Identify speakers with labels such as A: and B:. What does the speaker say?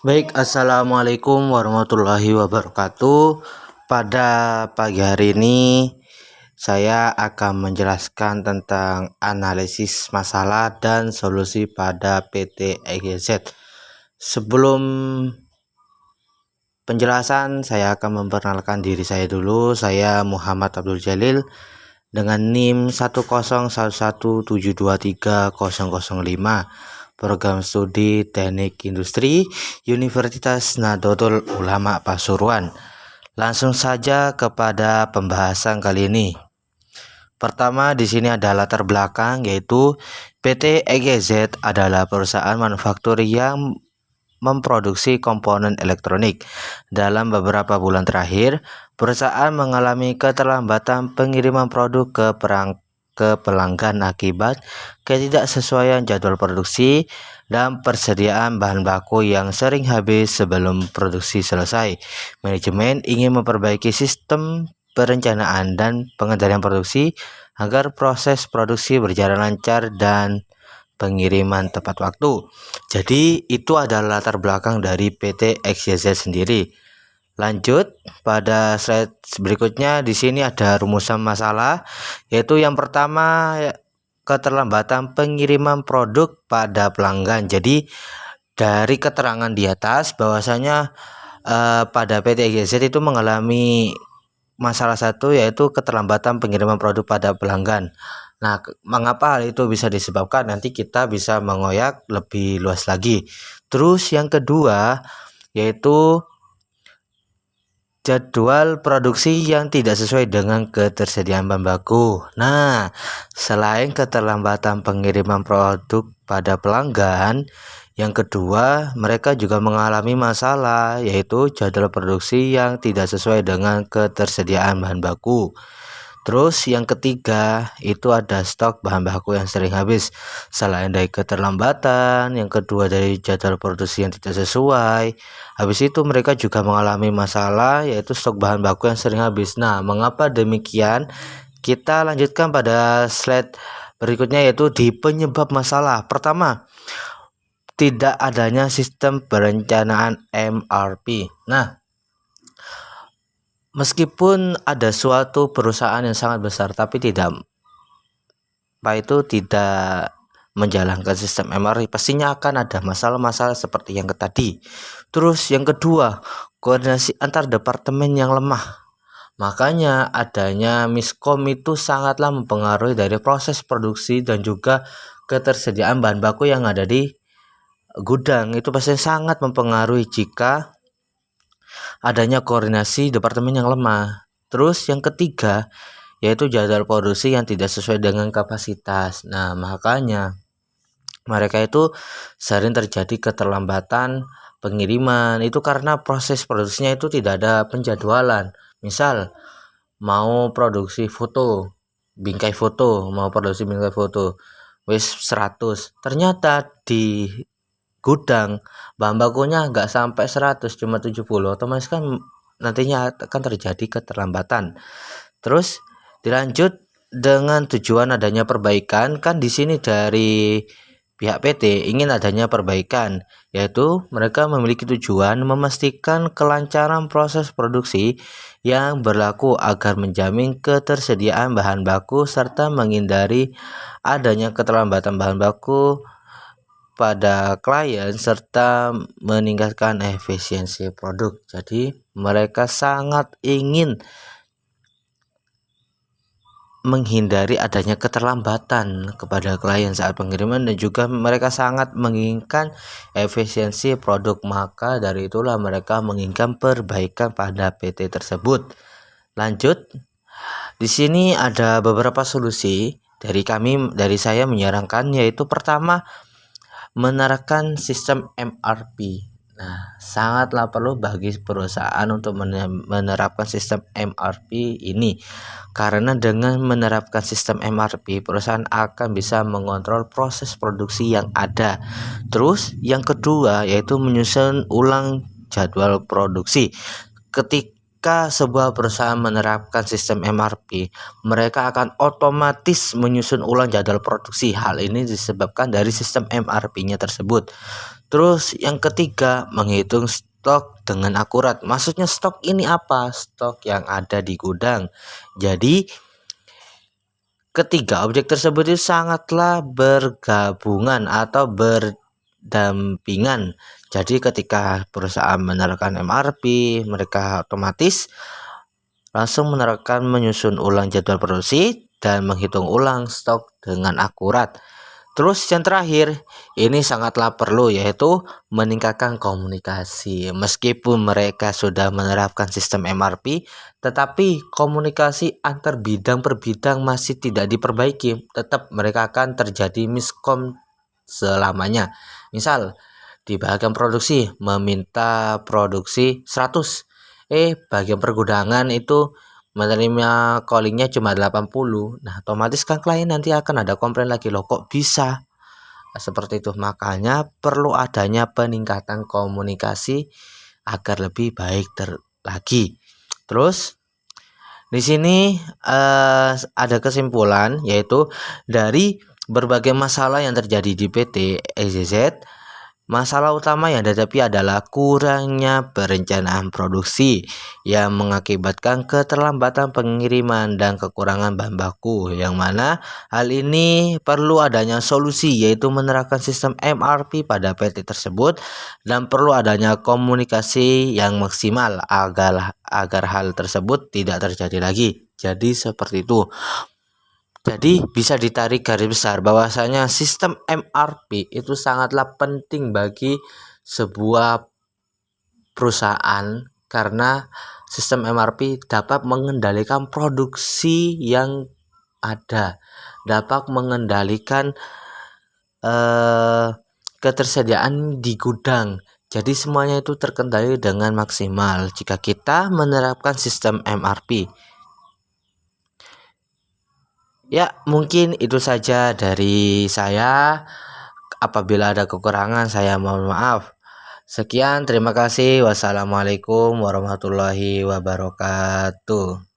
A: Baik, assalamualaikum warahmatullahi wabarakatuh. Pada pagi hari ini, saya akan menjelaskan tentang analisis masalah dan solusi pada PT EGZ. Sebelum penjelasan, saya akan memperkenalkan diri saya dulu. Saya Muhammad Abdul Jalil dengan NIM 10117230005. Program Studi Teknik Industri Universitas Nahdlatul Ulama Pasuruan. Langsung saja kepada pembahasan kali ini. Pertama, di sini ada latar belakang, yaitu PT EGZ adalah perusahaan manufaktur yang memproduksi komponen elektronik. Dalam beberapa bulan terakhir, perusahaan mengalami keterlambatan pengiriman produk ke pelanggan akibat ketidaksesuaian jadwal produksi dan persediaan bahan baku yang sering habis sebelum produksi selesai. Manajemen ingin memperbaiki sistem perencanaan dan pengendalian produksi agar proses produksi berjalan lancar dan pengiriman tepat waktu. Jadi itu adalah latar belakang dari PT EGZ sendiri. Lanjut pada slide berikutnya, di sini ada rumusan masalah, yaitu yang pertama keterlambatan pengiriman produk pada pelanggan. Jadi dari keterangan di atas bahwasanya pada PT EGZ itu mengalami masalah satu, yaitu keterlambatan pengiriman produk pada pelanggan. Nah, mengapa hal itu bisa disebabkan? Nanti kita bisa mengoyak lebih luas lagi. Terus yang kedua, yaitu jadwal produksi yang tidak sesuai dengan ketersediaan bahan baku. Nah, selain keterlambatan pengiriman produk pada pelanggan, yang kedua, mereka juga mengalami masalah, yaitu jadwal produksi yang tidak sesuai dengan ketersediaan bahan baku. Terus yang ketiga, itu ada stok bahan baku yang sering habis. Selain dari keterlambatan, yang kedua dari jadwal produksi yang tidak sesuai. Habis itu mereka juga mengalami masalah, yaitu stok bahan baku yang sering habis. Nah, mengapa demikian? Kita lanjutkan pada slide berikutnya, yaitu di penyebab masalah. Pertama, tidak adanya sistem perencanaan MRP. Nah, meskipun ada suatu perusahaan yang sangat besar tapi tidak menjalankan sistem MRP, pastinya akan ada masalah-masalah seperti yang tadi. Terus yang kedua, koordinasi antar departemen yang lemah. Makanya adanya miskom itu sangatlah mempengaruhi dari proses produksi dan juga ketersediaan bahan baku yang ada di gudang. Itu pasti sangat mempengaruhi jika adanya koordinasi departemen yang lemah. Terus yang ketiga, yaitu jadwal produksi yang tidak sesuai dengan kapasitas. Nah, makanya mereka itu sering terjadi keterlambatan pengiriman. Itu karena proses produksinya itu tidak ada penjadwalan. Misal mau produksi foto, mau produksi bingkai foto wis 100. Ternyata di gudang bahan bakunya nggak sampai 100, cuma 70. Otomatis kan nantinya akan terjadi keterlambatan. Terus dilanjut dengan tujuan adanya perbaikan, kan di sini dari pihak PT ingin adanya perbaikan, yaitu mereka memiliki tujuan memastikan kelancaran proses produksi yang berlaku agar menjamin ketersediaan bahan baku serta menghindari adanya keterlambatan bahan baku pada klien serta meningkatkan efisiensi produk. Jadi mereka sangat ingin menghindari adanya keterlambatan kepada klien saat pengiriman, dan juga mereka sangat menginginkan efisiensi produk. Maka dari itulah mereka menginginkan perbaikan pada PT tersebut. Lanjut, di sini ada beberapa solusi dari saya menyarankan, yaitu pertama, menerapkan sistem MRP. Nah, sangatlah perlu bagi perusahaan untuk menerapkan sistem MRP ini, karena dengan menerapkan sistem MRP, perusahaan akan bisa mengontrol proses produksi yang ada. Terus yang kedua, yaitu menyusun ulang jadwal produksi. ketika sebuah perusahaan menerapkan sistem MRP, mereka akan otomatis menyusun ulang jadwal produksi. Hal ini disebabkan dari sistem MRP-nya tersebut. Terus yang ketiga, menghitung stok dengan akurat. Maksudnya stok ini apa? Stok yang ada di gudang. Jadi ketiga objek tersebut itu sangatlah bergabungan atau berdampingan. Jadi ketika perusahaan menerapkan MRP, mereka otomatis langsung menerapkan menyusun ulang jadwal produksi dan menghitung ulang stok dengan akurat. Terus yang terakhir, ini sangatlah perlu, yaitu meningkatkan komunikasi. Meskipun mereka sudah menerapkan sistem MRP, tetapi komunikasi antar bidang per bidang masih tidak diperbaiki. Tetap mereka akan terjadi miskom selamanya. Misal, di bagian produksi meminta produksi 100, bagian pergudangan itu menerima callingnya cuma 80. Nah, otomatis kan klien nanti akan ada komplain lagi, loh kok bisa. Nah, seperti itu. Makanya perlu adanya peningkatan komunikasi agar lebih baik lagi. Terus di sini ada kesimpulan, yaitu dari berbagai masalah yang terjadi di PT EZZ, masalah utama yang dihadapi adalah kurangnya perencanaan produksi yang mengakibatkan keterlambatan pengiriman dan kekurangan bahan baku, yang mana hal ini perlu adanya solusi, yaitu menerapkan sistem MRP pada PT tersebut, dan perlu adanya komunikasi yang maksimal agar hal tersebut tidak terjadi lagi. Jadi seperti itu. Jadi bisa ditarik garis besar bahwasanya sistem MRP itu sangatlah penting bagi sebuah perusahaan, karena sistem MRP dapat mengendalikan produksi yang ada, dapat mengendalikan ketersediaan di gudang. Jadi semuanya itu terkendali dengan maksimal jika kita menerapkan sistem MRP. Ya, mungkin itu saja dari saya. Apabila ada kekurangan, saya mohon maaf. Sekian, terima kasih. Wassalamualaikum warahmatullahi wabarakatuh.